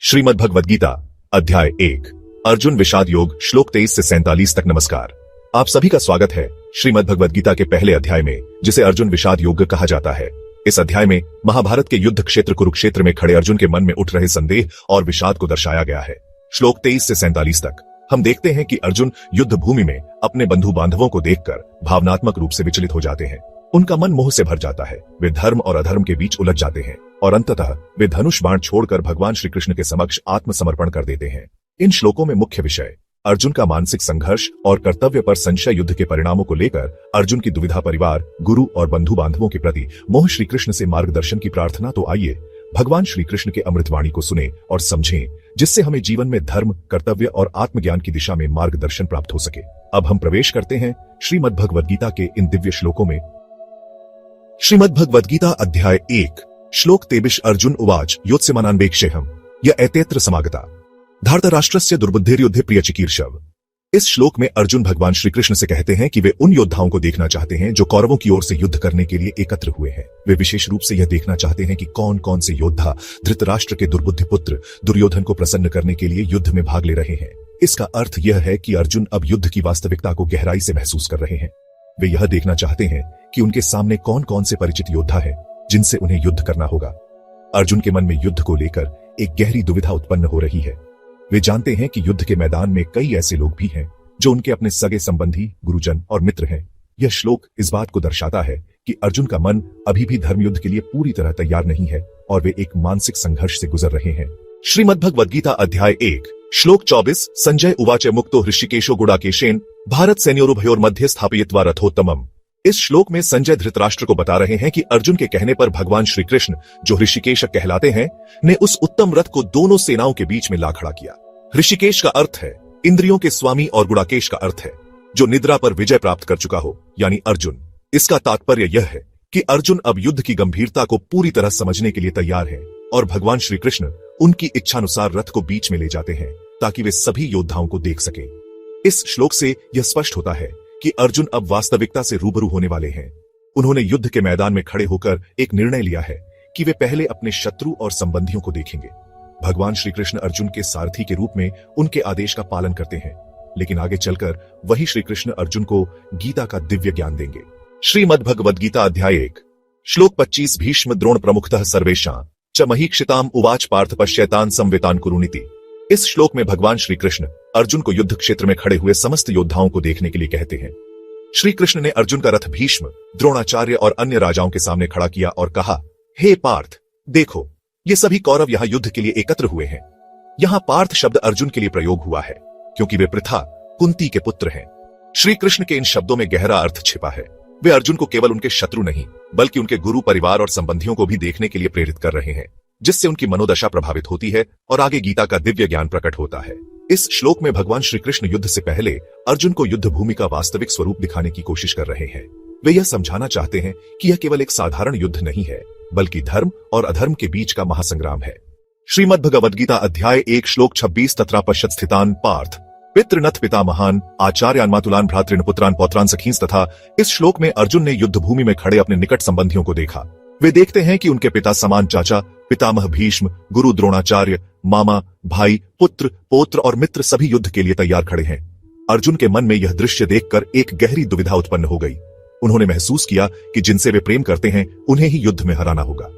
श्रीमद् भगवद गीता अध्याय 1 अर्जुन विषाद योग श्लोक 23 से 47 तक। नमस्कार, आप सभी का स्वागत है श्रीमद् भगवद गीता के पहले अध्याय में, जिसे अर्जुन विषाद योग कहा जाता है। इस अध्याय में महाभारत के युद्ध क्षेत्र कुरुक्षेत्र में खड़े अर्जुन के मन में उठ रहे संदेह और विषाद को दर्शाया गया है। श्लोक 23 से 47 तक हम देखते हैं कि अर्जुन युद्ध भूमि में अपने बंधु बांधवों को देखकर भावनात्मक रूप से विचलित हो जाते हैं। उनका मन मोह से भर जाता है, वे धर्म और अधर्म के बीच उलझ जाते हैं और अंततः वे धनुष बाण छोड़कर भगवान श्री कृष्ण के समक्ष आत्मसमर्पण कर देते हैं। इन श्लोकों में मुख्य विषय अर्जुन का मानसिक संघर्ष और कर्तव्य पर संशय, युद्ध के परिणामों को लेकर अर्जुन की दुविधा, परिवार, गुरु और बंधु बांधवों के प्रति मोह, श्री कृष्ण से मार्गदर्शन की प्रार्थना। तो आइए भगवान श्री कृष्ण के अमृतवाणी को सुने और समझें, जिससे हमें जीवन में धर्म, कर्तव्य और आत्मज्ञान की दिशा में मार्गदर्शन प्राप्त हो सके। अब हम प्रवेश करते हैं श्रीमद् भगवद गीता के इन दिव्य श्लोकों में। श्रीमद् भगवद गीता अध्याय 1 श्लोक 23 अर्जुन उवाच योत्स्यमानान्वेक्षेऽहम् य एतेऽत्र समागता धार्तराष्ट्रस्य दुर्बुद्धिर्युद्धे प्रियचिकीर्षव। इस श्लोक में अर्जुन भगवान श्री कृष्ण से कहते हैं कि वे उन योद्धाओं को देखना चाहते हैं जो कौरवों की ओर से युद्ध करने के लिए एकत्र हुए हैं। वे विशेष रूप से यह देखना चाहते हैं कि कौन कौन से योद्धा धृतराष्ट्र के दुर्बुद्धि पुत्र दुर्योधन को प्रसन्न करने के लिए युद्ध में भाग ले रहे हैं। इसका अर्थ यह है कि अर्जुन अब युद्ध की वास्तविकता को गहराई से महसूस कर रहे हैं। वे यह देखना चाहते हैं कि उनके सामने कौन कौन से परिचित योद्धा हैं जिनसे उन्हें युद्ध करना होगा। अर्जुन के मन में युद्ध को लेकर एक गहरी दुविधा उत्पन्न हो रही है। वे जानते हैं कि युद्ध के मैदान में कई ऐसे लोग भी हैं जो उनके अपने सगे संबंधी, गुरुजन और मित्र हैं। यह श्लोक इस बात को दर्शाता है कि अर्जुन का मन अभी भी धर्मयुद्ध के लिए पूरी तरह तैयार नहीं है और वे एक मानसिक संघर्ष से गुजर रहे हैं। श्रीमद् भगवद गीता अध्याय 1 श्लोक 24 संजय उवाच मुक्तो हृषिकेशो गुडाकेशेन भारत सैन्योरुभयोर्मध्ये स्थापयित्वा रथोत्तमम्। इस श्लोक में संजय धृतराष्ट्र को बता रहे हैं कि अर्जुन के कहने पर भगवान श्री कृष्ण, जो ऋषिकेश कहलाते हैं, ने उस उत्तम रथ को दोनों सेनाओं के बीच में ला खड़ा किया। ऋषिकेश का अर्थ है इंद्रियों के स्वामी और गुडाकेश का अर्थ है जो निद्रा पर विजय प्राप्त कर चुका हो, यानी अर्जुन। इसका तात्पर्य यह है कि अर्जुन अब युद्ध की गंभीरता को पूरी तरह समझने के लिए तैयार है और भगवान श्री कृष्ण उनकी इच्छानुसार रथ को बीच में ले जाते हैं ताकि वे सभी योद्धाओं को देख सकें। इस श्लोक से यह स्पष्ट होता है कि अर्जुन अब वास्तविकता से रूबरू होने वाले हैं। उन्होंने युद्ध के मैदान में खड़े होकर एक निर्णय लिया है कि वे पहले अपने शत्रु और संबंधियों को देखेंगे। भगवान श्री कृष्ण अर्जुन के सारथी के रूप में उनके आदेश का पालन करते हैं, लेकिन आगे चलकर वही श्री कृष्ण अर्जुन को गीता का दिव्य ज्ञान देंगे। श्रीमद् भगवद गीता अध्याय 1 श्लोक 25 भीष्म द्रोण प्रमुखतः सर्वेषां च महीक्षिताम् उवाच पार्थ पश्यतान् संवितान् कुरुनीति। इस श्लोक में भगवान श्री कृष्ण अर्जुन को युद्ध क्षेत्र में खड़े हुए समस्त योद्धाओं को देखने के लिए कहते हैं। श्री कृष्ण ने अर्जुन का रथ भीष्म, द्रोणाचार्य और अन्य राजाओं के सामने खड़ा किया और कहा, हे पार्थ, देखो, ये सभी कौरव यहाँ युद्ध के लिए एकत्र हुए हैं। यहाँ पार्थ शब्द अर्जुन के लिए प्रयोग हुआ है क्योंकि वे पृथा, कुंती के पुत्र हैं। श्री कृष्ण के इन शब्दों में गहरा अर्थ छिपा है। वे अर्जुन को केवल उनके शत्रु नहीं बल्कि उनके गुरु, परिवार और संबंधियों को भी देखने के लिए प्रेरित कर रहे हैं, जिससे उनकी मनोदशा प्रभावित होती है और आगे गीता का दिव्य ज्ञान प्रकट होता है। इस श्लोक में भगवान श्री कृष्ण युद्ध से पहले अर्जुन को युद्ध भूमि का वास्तविक स्वरूप दिखाने की कोशिश कर रहे हैं। वे यह समझाना चाहते हैं कि यह केवल एक साधारण युद्ध नहीं है बल्कि धर्म और अधर्म के बीच का महासंग्राम है। श्रीमद् भगवद गीता अध्याय 1 श्लोक 26 तत्र पश्यत् स्थितान् पार्थ पितृनथ पितामहान् आचार्यान् मातुलान् भ्रातॄन् पुत्रान् पौत्रान् सखींस्। तथा इस श्लोक में अर्जुन ने युद्ध भूमि में खड़े अपने निकट संबंधियों को देखा। वे देखते हैं कि उनके पिता समान चाचा, पितामह भीष्म, गुरु द्रोणाचार्य, मामा, भाई, पुत्र, पौत्र और मित्र सभी युद्ध के लिए तैयार खड़े हैं। अर्जुन के मन में यह दृश्य देखकर एक गहरी दुविधा उत्पन्न हो गई। उन्होंने महसूस किया कि जिनसे वे प्रेम करते हैं उन्हें ही युद्ध में हराना होगा।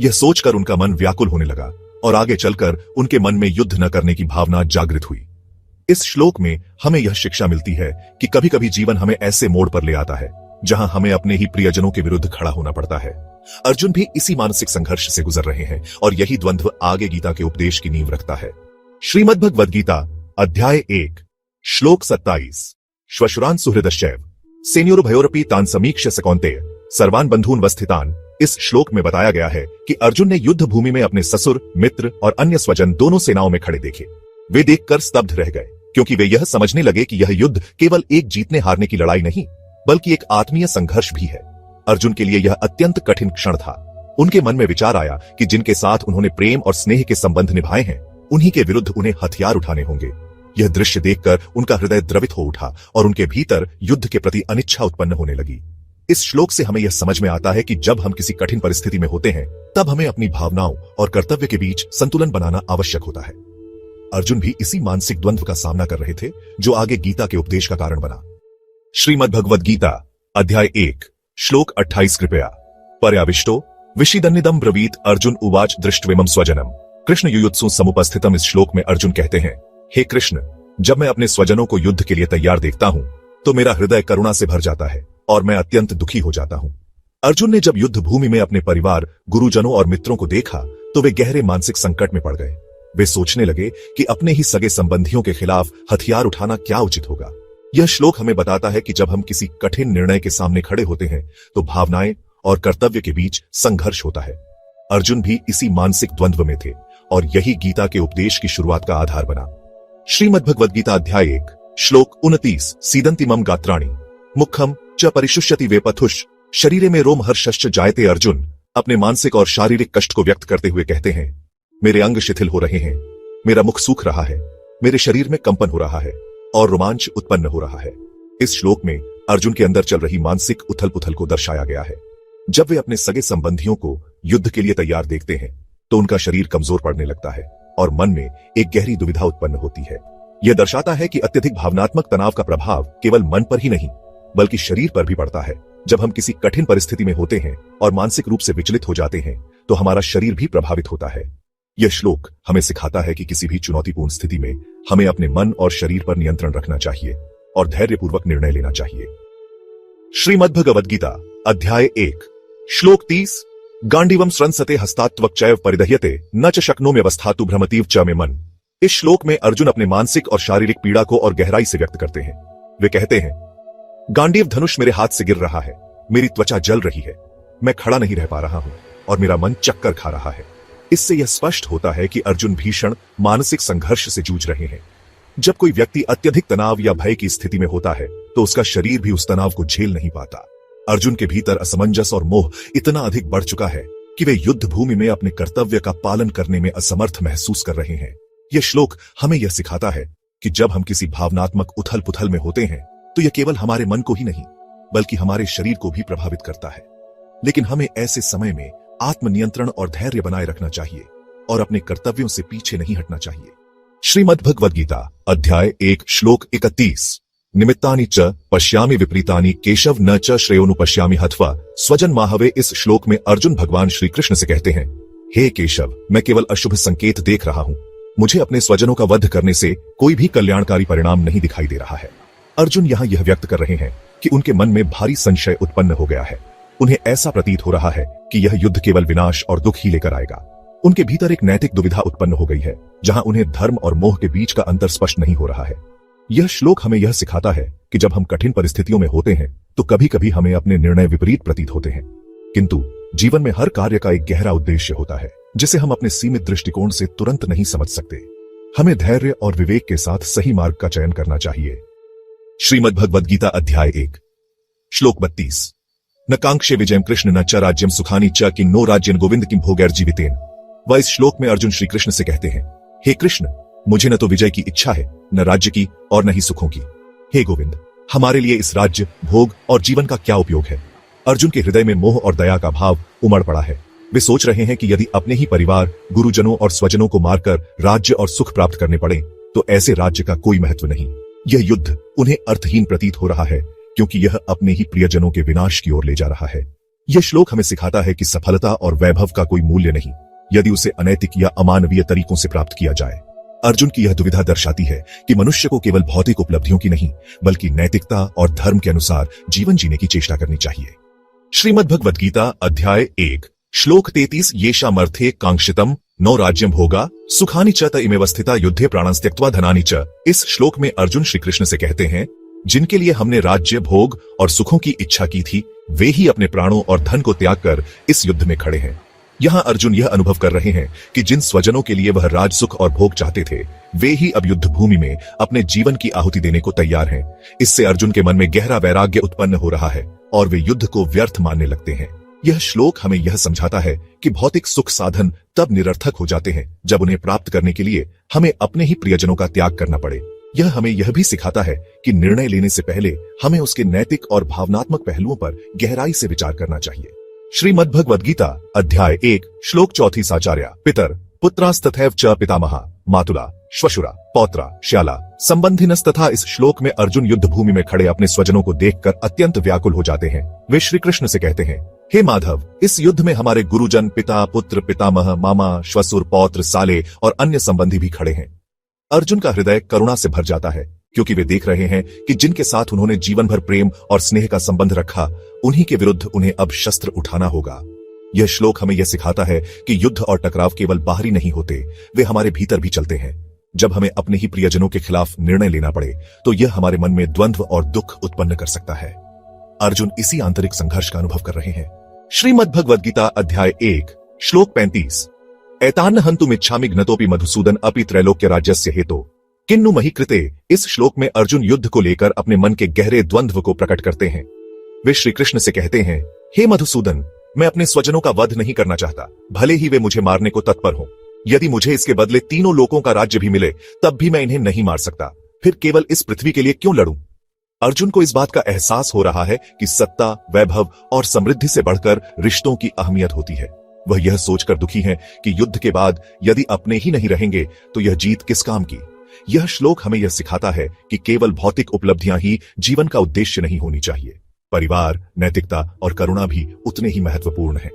यह सोचकर उनका मन व्याकुल होने लगा और आगे चलकर उनके मन में युद्ध न करने की भावना जागृत हुई। इस श्लोक में हमें यह शिक्षा मिलती है कि कभी कभी जीवन हमें ऐसे मोड़ पर ले आता है जहां हमें अपने ही प्रियजनों के विरुद्ध खड़ा होना पड़ता है। अर्जुन भी इसी मानसिक संघर्ष से गुजर रहे हैं और यही द्वंद्व आगे गीता के उपदेश की नींव रखता है। श्रीमद् भगवद गीता अध्याय 1 श्लोक 27 श्वशुरान् सुहृदश्चैव सेनयोरुभयोरपि तान् समीक्ष्य स कौन्तेय सर्वान् बन्धून् वस्थितान्। इस श्लोक में बताया गया है कि अर्जुन ने युद्ध भूमि में अपने ससुर, मित्र और अन्य स्वजन दोनों सेनाओं में खड़े देखे। वे देखकर स्तब्ध रह गए क्योंकि वे यह समझने लगे कि यह युद्ध केवल एक जीतने हारने की लड़ाई नहीं बल्कि एक आत्मीय संघर्ष भी है। अर्जुन के लिए यह अत्यंत कठिन क्षण था। उनके मन में विचार आया कि जिनके साथ उन्होंने प्रेम और स्नेह के संबंध निभाए हैं उन्हीं के विरुद्ध उन्हें हथियार उठाने होंगे। यह दृश्य देखकर उनका हृदय द्रवित हो उठा और उनके भीतर युद्ध के प्रति अनिच्छा उत्पन्न होने लगी। इस श्लोक से हमें यह समझ में आता है कि जब हम किसी कठिन परिस्थिति में होते हैं तब हमें अपनी भावनाओं और कर्तव्य के बीच संतुलन बनाना आवश्यक होता है। अर्जुन भी इसी मानसिक द्वंद्व का सामना कर रहे थे जो आगे गीता के उपदेश का कारण बना। श्रीमद् भगवद गीता अध्याय 1 श्लोक 28 कृपया पर्याविष्टो विषिदन्निदं ब्रवीत अर्जुन उवाच दृष्ट्वेमं स्वजनम। कृष्ण युयुत्सु समुपस्थितम। इस श्लोक में अर्जुन कहते हैं, हे कृष्ण, जब मैं अपने स्वजनों को युद्ध के लिए तैयार देखता हूं तो मेरा हृदय करुणा से भर जाता है और मैं अत्यंत दुखी हो जाता हूं। अर्जुन ने जब युद्ध भूमि में अपने परिवार, गुरुजनों और मित्रों को देखा तो वे गहरे मानसिक संकट में पड़ गए। वे सोचने लगे कि अपने ही सगे संबंधियों के खिलाफ हथियार उठाना क्या उचित होगा। यह श्लोक हमें बताता है कि जब हम किसी कठिन निर्णय के सामने खड़े होते हैं तो भावनाएं और कर्तव्य के बीच संघर्ष होता है। अर्जुन भी इसी मानसिक द्वंद्व में थे और यही गीता के उपदेश की शुरुआत का आधार बना। श्रीमद् भगवद गीता अध्याय 1 श्लोक 29 सीदंति मम गात्राणि मुखम च परिशुष्यति वेपथुष शरीरे में रोमहर्षश्च जायते। अर्जुन अपने मानसिक और शारीरिक कष्ट को व्यक्त करते हुए कहते हैं, मेरे अंग शिथिल हो रहे हैं, मेरा मुख सूख रहा है, मेरे शरीर में कंपन हो रहा है और रोमांच उत्पन्न हो रहा है। इस श्लोक में अर्जुन के अंदर चल रही मानसिक उथल पुथल को दर्शाया गया है। जब वे अपने सगे संबंधियों को युद्ध के लिए तैयार देखते हैं तो उनका शरीर कमजोर पड़ने लगता है और मन में एक गहरी दुविधा उत्पन्न होती है। यह दर्शाता है कि अत्यधिक भावनात्मक तनाव का प्रभाव केवल मन पर ही नहीं बल्कि शरीर पर भी पड़ता है। जब हम किसी कठिन परिस्थिति में होते हैं और मानसिक रूप से विचलित हो जाते हैं तो हमारा शरीर भी प्रभावित होता है। यह श्लोक हमें सिखाता है कि किसी भी चुनौतीपूर्ण स्थिति में हमें अपने मन और शरीर पर नियंत्रण रखना चाहिए और धैर्यपूर्वक निर्णय लेना चाहिए। श्रीमद् भगवद गीता अध्याय 1 श्लोक 30 गांडीवम स्रंसते हस्तात्वक चैव परिदह्यते न च शक्नोम्यवस्थातु भ्रमतीव च मे मन। इस श्लोक में अर्जुन अपने मानसिक और शारीरिक पीड़ा को और गहराई से व्यक्त करते हैं। वे कहते हैं, गांडीव धनुष मेरे हाथ से गिर रहा है, मेरी त्वचा जल रही है, मैं खड़ा नहीं रह पा रहा हूं और मेरा मन चक्कर खा रहा है। इससे यह स्पष्ट होता है कि अर्जुन भीषण मानसिक संघर्ष से जूझ रहे हैं। जब कोई व्यक्ति अत्यधिक तनाव या भय की स्थिति में होता है तो उसका शरीर भी उस तनाव को झेल नहीं पाता। अर्जुन के भीतर असमंजस और मोह इतना अधिक बढ़ चुका है कि वे युद्ध भूमि में अपने कर्तव्य का पालन करने में असमर्थ महसूस कर रहे हैं। यह श्लोक हमें यह सिखाता है कि जब हम किसी भावनात्मक उथल पुथल में होते हैं तो यह केवल हमारे मन को ही नहीं बल्कि हमारे शरीर को भी प्रभावित करता है। लेकिन हमें ऐसे समय में आत्मनियंत्रण और धैर्य बनाए रखना चाहिए और अपने कर्तव्यों से पीछे नहीं हटना चाहिए। श्रीमद् भगवद गीता अध्याय 1 श्लोक 31 निमित्तानि च पश्यामि विपरीतानि केशव न च श्रेयोनुपश्यामि हत्वा स्वजन माहवे। इस श्लोक में अर्जुन भगवान श्री कृष्ण से कहते हैं, हे केशव, मैं केवल अशुभ संकेत देख रहा हूं, मुझे अपने स्वजनों का वध करने से कोई भी कल्याणकारी परिणाम नहीं दिखाई दे रहा है। अर्जुन यहां यह व्यक्त कर रहे हैं कि उनके मन में भारी संशय उत्पन्न हो गया है। उन्हें ऐसा प्रतीत हो रहा है कि यह युद्ध केवल विनाश और दुख ही लेकर आएगा। उनके भीतर एक नैतिक दुविधा उत्पन्न हो गई है जहां उन्हें धर्म और मोह के बीच का अंतर स्पष्ट नहीं हो रहा है। यह श्लोक हमें यह सिखाता है कि जब हम कठिन परिस्थितियों में होते हैं तो कभी कभी हमें अपने निर्णय विपरीत प्रतीत होते हैं, किंतु जीवन में हर कार्य का एक गहरा उद्देश्य होता है जिसे हम अपने सीमित दृष्टिकोण से तुरंत नहीं समझ सकते। हमें धैर्य और विवेक के साथ सही मार्ग का चयन करना चाहिए। श्रीमद् भगवद गीता अध्याय 1 श्लोक 32 न कांक्षे विजयम कृष्ण न च राज्यम सुखानि च कि नो राज्यन गोविंद किम भोगैर्जीवितेन। वह इस श्लोक में अर्जुन श्री कृष्ण से कहते हैं, हे कृष्ण, मुझे न तो विजय की इच्छा है, न राज्य की और न ही सुखों की। हे गोविंद, हमारे लिए इस राज्य, भोग और जीवन का क्या उपयोग है। अर्जुन के हृदय में मोह और दया का भाव उमड़ पड़ा है। वे सोच रहे हैं कि यदि अपने ही परिवार, गुरुजनों और स्वजनों को मारकर राज्य और सुख प्राप्त करने पड़े तो ऐसे राज्य का कोई महत्व नहीं। यह युद्ध उन्हें अर्थहीन प्रतीत हो रहा है क्योंकि यह अपने ही प्रियजनों के विनाश की ओर ले जा रहा है। यह श्लोक हमें सिखाता है कि सफलता और वैभव का कोई मूल्य नहीं यदि उसे अनैतिक या अमानवीय तरीकों से प्राप्त किया जाए। अर्जुन की यह दुविधा दर्शाती है कि मनुष्य को केवल भौतिक उपलब्धियों की नहीं बल्कि नैतिकता और धर्म के अनुसार जीवन जीने की चेष्टा करनी चाहिए। श्रीमद् भगवद गीता अध्याय 1 श्लोक 33 येषामर्थे कांक्षितम नो राज्यम भोगा सुखानि च त इमेव स्थिता युद्धे प्राणांस त्यक्त्वा धनानि च। इस श्लोक में अर्जुन श्री कृष्ण से कहते हैं, जिनके लिए हमने राज्य, भोग और सुखों की इच्छा की थी वे ही अपने प्राणों और धन को त्याग कर इस युद्ध में खड़े हैं। यहाँ अर्जुन यह अनुभव कर रहे हैं कि जिन स्वजनों के लिए वह राज, सुख और भोग चाहते थे वे ही अब युद्ध भूमि में अपने जीवन की आहुति देने को तैयार हैं। इससे अर्जुन के मन में गहरा वैराग्य उत्पन्न हो रहा है और वे युद्ध को व्यर्थ मानने लगते हैं। यह श्लोक हमें यह समझाता है कि भौतिक सुख साधन तब निरर्थक हो जाते हैं जब उन्हें प्राप्त करने के लिए हमें अपने ही प्रियजनों का त्याग करना पड़े। यह हमें यह भी सिखाता है कि निर्णय लेने से पहले हमें उसके नैतिक और भावनात्मक पहलुओं पर गहराई से विचार करना चाहिए। श्रीमद् भगवद गीता अध्याय 1 श्लोक 4 साचार्या पितर पुत्रास्तथैव च पितामहा मातुला श्वशुरा पौत्रा श्याला संबंधिनस्तथा। इस श्लोक में अर्जुन युद्ध भूमि में खड़े अपने स्वजनों को देखकर अत्यंत व्याकुल हो जाते हैं। वे श्री कृष्ण से कहते हैं, हे माधव, इस युद्ध में हमारे गुरुजन, पिता, पुत्र, पितामह, मामा, श्वशुर, पौत्र, साले और अन्य संबंधी भी खड़े हैं। अर्जुन का हृदय करुणा से भर जाता है, क्योंकि वे देख रहे हैं कि जिनके साथ उन्होंने जीवन भर प्रेम और स्नेह का संबंध रखा, उन्हीं के विरुद्ध उन्हें अब शस्त्र उठाना होगा। यह श्लोक हमें यह सिखाता है कि युद्ध और टकराव केवल बाहरी नहीं होते, वे हमारे भीतर भी चलते हैं। जब हमें अपने ही प्रियजनों के खिलाफ निर्णय लेना पड़े तो यह हमारे मन में द्वंद्व और दुख उत्पन्न कर सकता है। अर्जुन इसी आंतरिक संघर्ष का अनुभव कर रहे हैं। श्रीमद् भगवद गीता अध्याय 1 श्लोक 35 एतान्न हन्तुमिच्छामि घ्नतोपि मधुसूदन अपि त्रैलोक्य राज्यस्य हेतो किन्नु महि कृते। इस श्लोक में अर्जुन युद्ध को लेकर अपने मन के गहरे द्वंद्व को प्रकट करते हैं। वे श्री कृष्ण से कहते हैं, हे मधुसूदन, मैं अपने स्वजनों का वध नहीं करना चाहता, भले ही वे मुझे मारने को तत्पर हों। यदि मुझे इसके बदले तीनों लोकों का राज्य भी मिले तब भी मैं इन्हें नहीं मार सकता। फिर केवल इस पृथ्वी के लिए क्यों लड़ूं? अर्जुन को इस बात का एहसास हो रहा है कि सत्ता, वैभव और समृद्धि से बढ़कर रिश्तों की अहमियत होती है। वह यह सोचकर दुखी है कि युद्ध के बाद यदि अपने ही नहीं रहेंगे तो यह जीत किस काम की। यह श्लोक हमें यह सिखाता है कि केवल भौतिक उपलब्धियां ही जीवन का उद्देश्य नहीं होनी चाहिए। परिवार, नैतिकता और करुणा भी उतने ही महत्वपूर्ण हैं।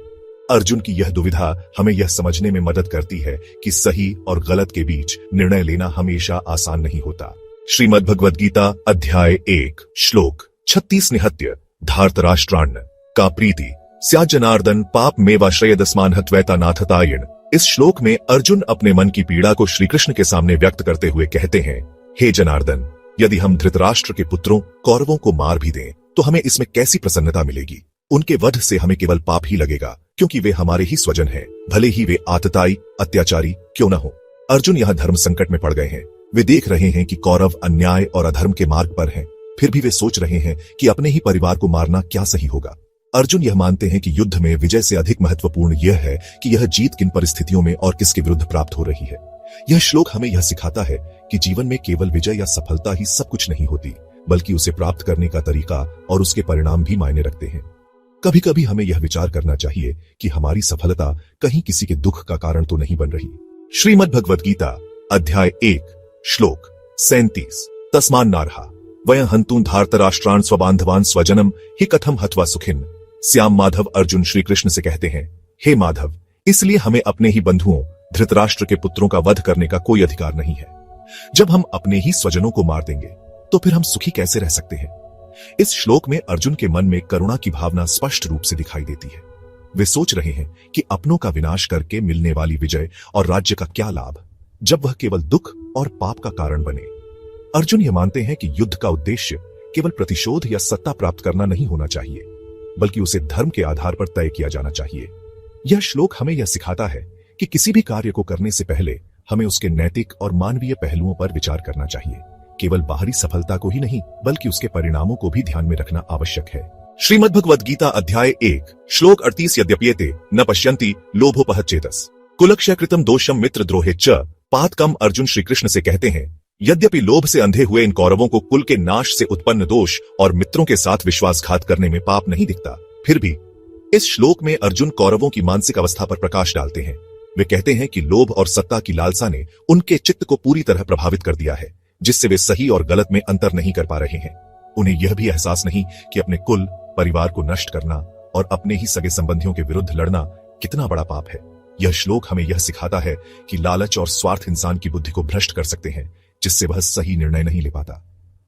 अर्जुन की यह दुविधा हमें यह समझने में मदद करती है कि सही और गलत के बीच निर्णय लेना हमेशा आसान नहीं होता। श्रीमद् भगवद गीता अध्याय 1 श्लोक 36 निहत्य धार्तराष्ट्रान्न का प्रीति स्यात् जनार्दन पाप मेवाश्रयदस्मान हत्वैता नाथतायण। इस श्लोक में अर्जुन अपने मन की पीड़ा को श्री कृष्ण के सामने व्यक्त करते हुए कहते हैं, हे जनार्दन, यदि हम धृतराष्ट्र के पुत्रों कौरवों को मार भी दें तो हमें इसमें कैसी प्रसन्नता मिलेगी? उनके वध से हमें केवल पाप ही लगेगा, क्योंकि वे हमारे ही स्वजन हैं, भले ही वे आतताई अत्याचारी क्यों न हो। अर्जुन यहाँ धर्म संकट में पड़ गए हैं। वे देख रहे हैं कि कौरव अन्याय और अधर्म के मार्ग पर हैं, फिर भी वे सोच रहे हैं कि अपने ही परिवार को मारना क्या सही होगा। अर्जुन यह मानते हैं कि युद्ध में विजय से अधिक महत्वपूर्ण यह है कि यह जीत किन परिस्थितियों में और किसके विरुद्ध प्राप्त हो रही है। यह श्लोक हमें यह सिखाता है कि जीवन में केवल विजय या सफलता ही सब कुछ नहीं होती, बल्कि उसे प्राप्त करने का तरीका और उसके परिणाम भी मायने रखते हैं। कभी कभी हमें यह विचार करना चाहिए कि हमारी सफलता कहीं किसी के दुख का कारण तो नहीं बन रही। श्रीमद् भगवद गीता अध्याय 1 श्लोक 37 तस्मान् नारहा वयं हन्तुं धार्तराष्ट्रान् स्वबान्धवान् स्वजनम हि कथम हत्वा सुखिन। श्याम माधव अर्जुन श्री कृष्ण से कहते हैं, हे माधव, इसलिए हमें अपने ही बंधुओं धृतराष्ट्र के पुत्रों का वध करने का कोई अधिकार नहीं है। जब हम अपने ही स्वजनों को मार देंगे तो फिर हम सुखी कैसे रह सकते हैं? इस श्लोक में अर्जुन के मन में करुणा की भावना स्पष्ट रूप से दिखाई देती है। वे सोच रहे हैं कि अपनों का विनाश करके मिलने वाली विजय और राज्य का क्या लाभ, जब वह केवल दुख और पाप का कारण बने। अर्जुन ये मानते हैं कि युद्ध का उद्देश्य केवल प्रतिशोध या सत्ता प्राप्त करना नहीं होना चाहिए, बल्कि उसे धर्म के आधार पर तय किया जाना चाहिए। यह श्लोक हमें यह सिखाता है कि किसी भी कार्य को करने से पहले हमें उसके नैतिक और मानवीय पहलुओं पर विचार करना चाहिए। केवल बाहरी सफलता को ही नहीं, बल्कि उसके परिणामों को भी ध्यान में रखना आवश्यक है। श्रीमद् भगवद गीता अध्याय 1 श्लोक 38 यद्यप्येते न पश्यन्ति लोभोपहच्चेतस कुलक्षयकृतं दोषम मित्रद्रोहे च पातकम। अर्जुन श्री कृष्ण से कहते हैं, यद्यपि लोभ से अंधे हुए इन कौरवों को कुल के नाश से उत्पन्न दोष और मित्रों के साथ विश्वासघात करने में पाप नहीं दिखता, फिर भी इस श्लोक में अर्जुन कौरवों की मानसिक अवस्था पर प्रकाश डालते हैं। वे कहते हैं कि लोभ और सत्ता की लालसा ने उनके चित्त को पूरी तरह प्रभावित कर दिया है, जिससे वे सही और गलत में अंतर नहीं कर पा रहे हैं। उन्हें यह भी एहसास नहीं कि अपने कुल परिवार को नष्ट करना और अपने ही सगे संबंधियों के विरुद्ध लड़ना कितना बड़ा पाप है। यह श्लोक हमें यह सिखाता है कि लालच और स्वार्थ इंसान की बुद्धि को भ्रष्ट कर सकते हैं, जिससे वह सही निर्णय नहीं ले पाता।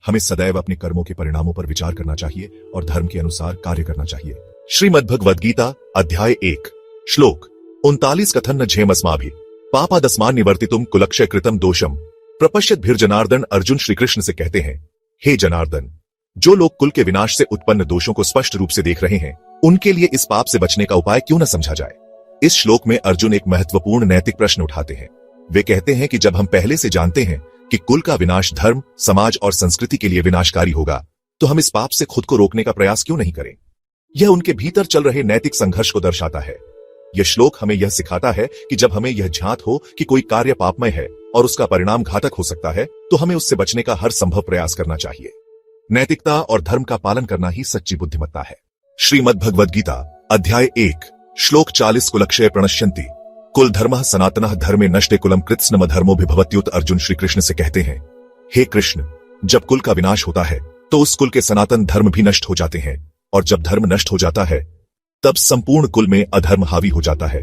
हमें सदैव अपने कर्मों के परिणामों पर विचार करना चाहिए और धर्म के अनुसार कार्य करना चाहिए। श्रीमद् भगवद गीता अध्याय 1 श्लोक 39 कथन न झेमस्माभि पापादस्मान निवर्तितुम कुलक्षय कृतम दोषम प्रपश्यत भीर जनार्दन। अर्जुन श्री कृष्ण से कहते हैं, हे जनार्दन, जो लोग कुल के विनाश से उत्पन्न दोषों को स्पष्ट रूप से देख रहे हैं, उनके लिए इस पाप से बचने का उपाय क्यों न समझा जाए। इस श्लोक में अर्जुन एक महत्वपूर्ण नैतिक प्रश्न उठाते हैं। वे कहते हैं कि जब हम पहले से जानते हैं कि कुल का विनाश धर्म, समाज और संस्कृति के लिए विनाशकारी होगा, तो हम इस पाप से खुद को रोकने का प्रयास क्यों नहीं करें। यह उनके भीतर चल रहे नैतिक संघर्ष को दर्शाता है। यह श्लोक हमें यह सिखाता है कि जब हमें यह झांत हो कि कोई कार्य पापमय है और उसका परिणाम घातक हो सकता है, तो हमें उससे बचने का हर संभव प्रयास करना चाहिए। नैतिकता और धर्म का पालन करना ही सच्ची बुद्धिमत्ता है। श्रीमद् भगवद गीता अध्याय 1 श्लोक 40 कुलक्षय प्रणश्यन्ति कुल धर्मः सनातनः धर्मे नष्टे कुलम कृत्स्नम धर्मोभिभवत्युत। अर्जुन श्री कृष्ण से कहते हैं, हे कृष्ण, जब कुल का विनाश होता है तो उस कुल के सनातन धर्म भी नष्ट हो जाते हैं, और जब धर्म नष्ट हो जाता है तब संपूर्ण कुल में अधर्म हावी हो जाता है।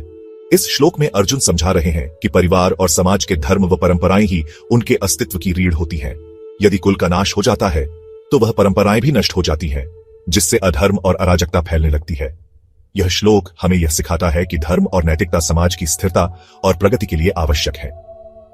इस श्लोक में अर्जुन समझा रहे हैं कि परिवार और समाज के धर्म व परंपराएं ही उनके अस्तित्व की रीढ़ होती हैं। यदि कुल का नाश हो जाता है तो वह परंपराएं भी नष्ट हो जाती हैं, जिससे अधर्म और अराजकता फैलने लगती है। यह श्लोक हमें यह सिखाता है कि धर्म और नैतिकता समाज की स्थिरता और प्रगति के लिए आवश्यक है।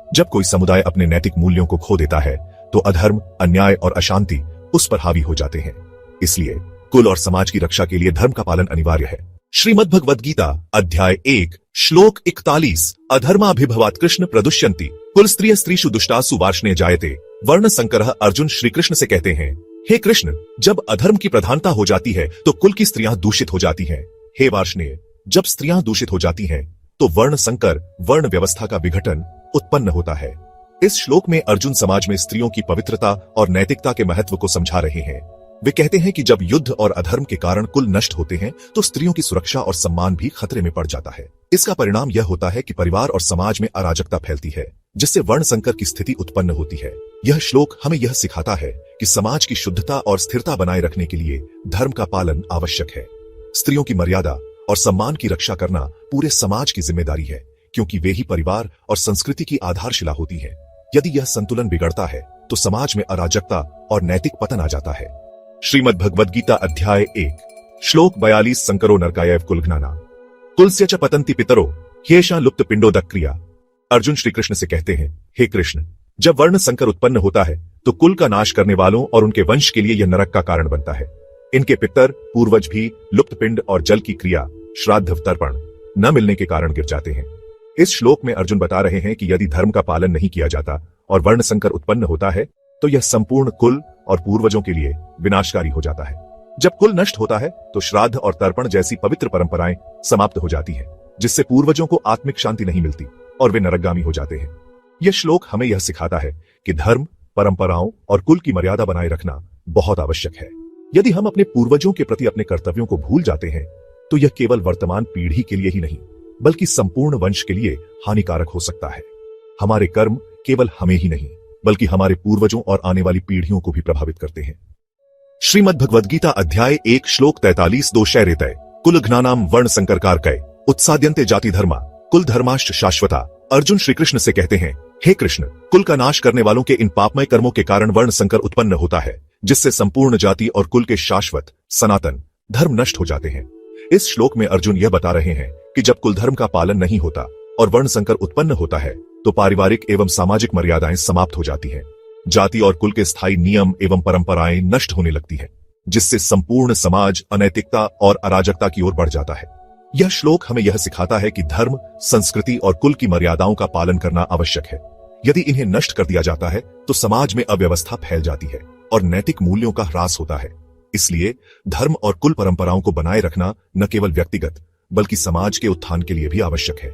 जब कोई समुदाय अपने नैतिक मूल्यों को खो देता है तो अधर्म, अन्याय और अशांति उस पर हावी हो जाते हैं। इसलिए कुल और समाज की रक्षा के लिए धर्म का पालन अनिवार्य है। श्रीमद् भगवद गीता अध्याय 1 श्लोक 41 अधर्माभिभवात् कृष्ण प्रदुष्यन्ति कुल स्त्रिय स्त्रीषु दुष्टासु वार्ष्णेय जायते वर्ण संकरः। अर्जुन श्री कृष्ण से कहते हैं, हे कृष्ण, जब अधर्म की प्रधानता हो जाती है तो कुल की स्त्रियां दूषित हो जाती हैं। हे वार्ष्णेय, जब स्त्रियां दूषित हो जाती हैं तो वर्ण संकर, वर्ण व्यवस्था का विघटन उत्पन्न होता है। इस श्लोक में अर्जुन समाज में स्त्रियों की पवित्रता और नैतिकता के महत्व को समझा रहे हैं। वे कहते हैं कि जब युद्ध और अधर्म के कारण कुल नष्ट होते हैं तो स्त्रियों की सुरक्षा और सम्मान भी खतरे में पड़ जाता है। इसका परिणाम यह होता है कि परिवार और समाज में अराजकता फैलती है, जिससे वर्ण संकर की स्थिति उत्पन्न होती है। यह श्लोक हमें यह सिखाता है कि समाज की शुद्धता और स्थिरता बनाए रखने के लिए धर्म का पालन आवश्यक है। स्त्रियों की मर्यादा और सम्मान की रक्षा करना पूरे समाज की जिम्मेदारी है, क्योंकि वे ही परिवार और संस्कृति की आधारशिला होती है। यदि यह संतुलन बिगड़ता है तो समाज में अराजकता और नैतिक पतन आ जाता है। श्रीमद् भगवद गीता अध्याय 1 श्लोक 42 संकरो नरकायैव कुलघ्नाना कुलस्य च पतन्ति पितरो ह्येषां लुप्त पिंडोदक क्रिया। अर्जुन श्री कृष्ण से कहते हैं, हे कृष्ण, जब वर्ण संकर उत्पन्न होता है तो कुल का नाश करने वालों और उनके वंश के लिए यह नरक का कारण बनता है। इनके पितर पूर्वज भी लुप्त पिंड और जल की क्रिया, श्राद्ध तर्पण न मिलने के कारण गिर जाते हैं। इस श्लोक में अर्जुन बता रहे हैं कि यदि धर्म का पालन नहीं किया जाता और वर्ण संकर उत्पन्न होता है तो यह संपूर्ण कुल और पूर्वजों के लिए विनाशकारी हो जाता है। जब कुल नष्ट होता है तो श्राद्ध और तर्पण जैसी पवित्र परंपराएं समाप्त हो जाती हैं, जिससे पूर्वजों को आत्मिक शांति नहीं मिलती और वे नरकगामी हो जाते हैं। यह श्लोक हमें यह सिखाता है कि धर्म, परंपराओं और कुल की मर्यादा बनाए रखना बहुत आवश्यक है। यदि हम अपने पूर्वजों के प्रति अपने कर्तव्यों को भूल जाते हैं तो यह केवल वर्तमान पीढ़ी के लिए ही नहीं बल्कि संपूर्ण वंश के लिए हानिकारक हो सकता है। हमारे कर्म केवल हमें ही नहीं बल्कि हमारे पूर्वजों और आने वाली पीढ़ियों को भी प्रभावित करते हैं। श्रीमद् भगवद गीता अध्याय 1 श्लोक 43 दो शैरेतय कुल घ्नानाम वर्ण संकरकारकय उत्साद्यन्ते जाति धर्मा कुल धर्माश्च शाश्वता। अर्जुन श्री कृष्ण से कहते हैं, हे कृष्ण, कुल का नाश करने वालों के इन पापमय कर्मों के कारण वर्ण संकर उत्पन्न होता है, जिससे संपूर्ण जाति और कुल के शाश्वत सनातन धर्म नष्ट हो जाते हैं। इस श्लोक में अर्जुन यह बता रहे हैं कि जब कुल धर्म का पालन नहीं होता और वर्ण संकर उत्पन्न होता है तो पारिवारिक एवं सामाजिक मर्यादाएं समाप्त हो जाती हैं। जाति और कुल के स्थायी नियम एवं परंपराएं नष्ट होने लगती हैं, जिससे संपूर्ण समाज अनैतिकता और अराजकता की ओर बढ़ जाता है। यह श्लोक हमें यह सिखाता है कि धर्म, संस्कृति और कुल की मर्यादाओं का पालन करना आवश्यक है। यदि इन्हें नष्ट कर दिया जाता है तो समाज में अव्यवस्था फैल जाती है और नैतिक मूल्यों का ह्रास होता है। इसलिए धर्म और कुल परंपराओं को बनाए रखना न केवल व्यक्तिगत बल्कि समाज के उत्थान के लिए भी आवश्यक है।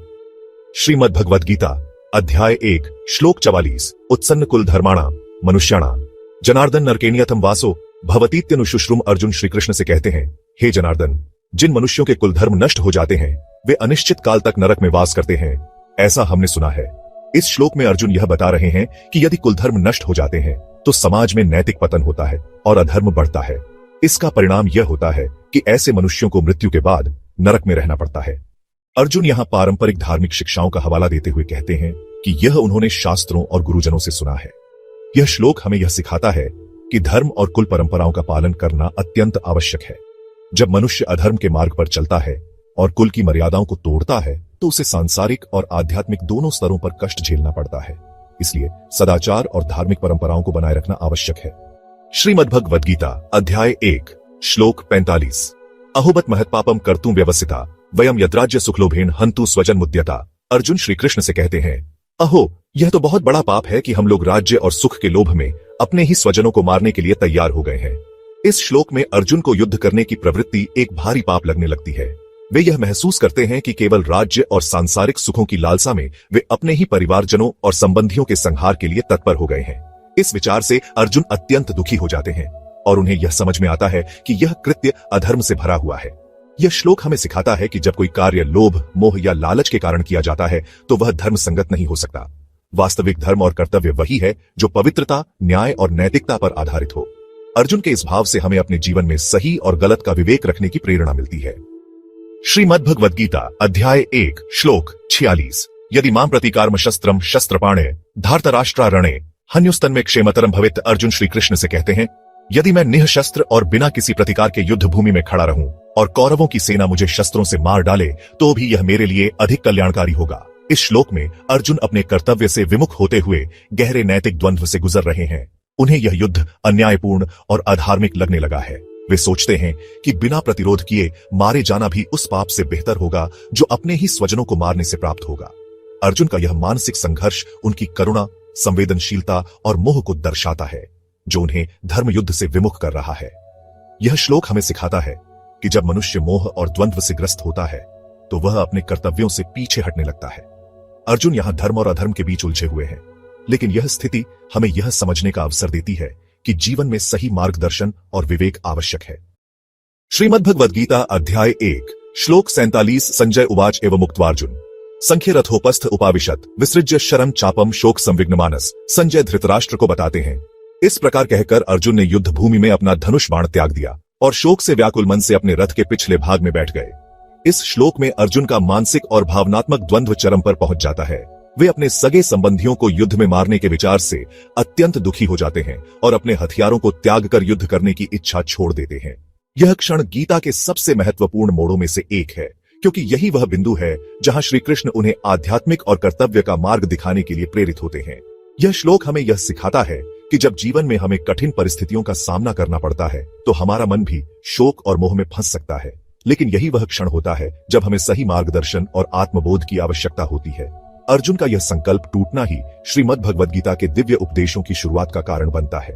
श्रीमद् भगवद गीता अध्याय 1 श्लोक 44 उत्सन्न कुल धर्माणाम मनुष्याणाम जनार्दन नरकेणियथम वासो भवतीत्यनुशुश्रुम। अर्जुन श्री कृष्ण से कहते हैं, हे जनार्दन, जिन मनुष्यों के कुल धर्म नष्ट हो जाते हैं वे अनिश्चित काल तक नरक में वास करते हैं, ऐसा हमने सुना है। इस श्लोक में अर्जुन यह बता रहे हैं कि यदि कुल धर्म नष्ट हो जाते हैं तो समाज में नैतिक पतन होता है और अधर्म बढ़ता है। इसका परिणाम यह होता है कि ऐसे मनुष्यों को मृत्यु के बाद नरक में रहना पड़ता है। अर्जुन यहाँ पारंपरिक धार्मिक शिक्षाओं का हवाला देते हुए कहते हैं कि यह उन्होंने शास्त्रों और गुरुजनों से सुना है। यह श्लोक हमें यह सिखाता है कि धर्म और कुल परंपराओं का पालन करना अत्यंत आवश्यक है। जब मनुष्य अधर्म के मार्ग पर चलता है और कुल की मर्यादाओं को तोड़ता है तो उसे सांसारिक और आध्यात्मिक दोनों स्तरों पर कष्ट झेलना पड़ता है। इसलिए सदाचार और धार्मिक परंपराओं को बनाए रखना आवश्यक है। श्रीमद् भगवद गीता अध्याय 1 श्लोक 45 अहोबत महत्पापम कर्तुं व्यवसिता वयम यद्राज्य सुखलोभेन हंतु स्वजन मुद्यता। अर्जुन श्री कृष्ण से कहते हैं, अहो, यह तो बहुत बड़ा पाप है कि हम लोग राज्य और सुख के लोभ में अपने ही स्वजनों को मारने के लिए तैयार हो गए हैं। इस श्लोक में अर्जुन को युद्ध करने की प्रवृत्ति एक भारी पाप लगने लगती है। वे यह महसूस करते हैं कि केवल राज्य और सांसारिक सुखों की लालसा में वे अपने ही परिवारजनों और संबंधियों के संहार के लिए तत्पर हो गए हैं। इस विचार से अर्जुन अत्यंत दुखी हो जाते हैं और उन्हें यह समझ में आता है कि यह कृत्य अधर्म से भरा हुआ है। यह श्लोक हमें सिखाता है कि जब कोई कार्य लोभ, मोह या लालच के कारण किया जाता है तो वह धर्म संगत नहीं हो सकता। वास्तविक धर्म और कर्तव्य वही है जो पवित्रता, न्याय और नैतिकता पर आधारित हो। अर्जुन के इस भाव से हमें अपने जीवन में सही और गलत का विवेक रखने की प्रेरणा मिलती है। श्रीमद् भगवद गीता अध्याय 1 श्लोक 46 यदि मां प्रतिकारम शस्त्रम शस्त्रपाणे धार्तराष्ट्रारणे हन्युस्तन्मे क्षेमतरम भवित। अर्जुन श्री कृष्ण से कहते हैं, यदि मैं निःशस्त्र और बिना किसी प्रतिकार के युद्ध भूमि में खड़ा रहूं और कौरवों की सेना मुझे शस्त्रों से मार डाले तो भी यह मेरे लिए अधिक कल्याणकारी होगा। इस श्लोक में अर्जुन अपने कर्तव्य से विमुख होते हुए गहरे नैतिक द्वंद्व से गुजर रहे हैं। उन्हें यह युद्ध अन्यायपूर्ण और अधार्मिक लगने लगा है। वे सोचते हैं कि बिना प्रतिरोध किए मारे जाना भी उस पाप से बेहतर होगा जो अपने ही स्वजनों को मारने से प्राप्त होगा। अर्जुन का यह मानसिक संघर्ष उनकी करुणा, संवेदनशीलता और मोह को दर्शाता है जो उन्हें धर्म युद्ध से विमुख कर रहा है। यह श्लोक हमें सिखाता है कि जब मनुष्य मोह और द्वंद्व से ग्रस्त होता है तो वह अपने कर्तव्यों से पीछे हटने लगता है। अर्जुन यहां धर्म और अधर्म के बीच उलझे हुए हैं, लेकिन यह स्थिति हमें यह समझने का अवसर देती है कि जीवन में सही मार्गदर्शन और विवेक आवश्यक है। श्रीमद् भगवद गीता अध्याय 1 श्लोक 47 संजय उवाच एवं मुक्त्वार्जुन संख्य रथोपस्थ उपाविशत विसृज्य शरम चापम शोक संविघ्न मानस। संजय धृतराष्ट्र को बताते हैं, इस प्रकार कहकर अर्जुन ने युद्ध भूमि में अपना धनुष बाण त्याग दिया और शोक से व्याकुल मन से अपने रथ के पिछले भाग में बैठ गए। इस श्लोक में अर्जुन का मानसिक और भावनात्मक द्वंद्व चरम पर पहुंच जाता है। वे अपने सगे संबंधियों को युद्ध में मारने के विचार से अत्यंत दुखी हो जाते हैं और अपने हथियारों को त्याग कर युद्ध करने की इच्छा छोड़ देते हैं। यह क्षण गीता के सबसे महत्वपूर्ण मोड़ों में से एक है, क्योंकि यही वह बिंदु है जहां श्री कृष्ण उन्हें आध्यात्मिक और कर्तव्य का मार्ग दिखाने के लिए प्रेरित होते हैं। यह श्लोक हमें यह सिखाता है कि जब जीवन में हमें कठिन परिस्थितियों का सामना करना पड़ता है तो हमारा मन भी शोक और मोह में फंस सकता है, लेकिन यही वह क्षण होता है जब हमें सही मार्गदर्शन और आत्मबोध की आवश्यकता होती है। अर्जुन का यह संकल्प टूटना ही श्रीमद् भगवद गीता के दिव्य उपदेशों की शुरुआत का कारण बनता है।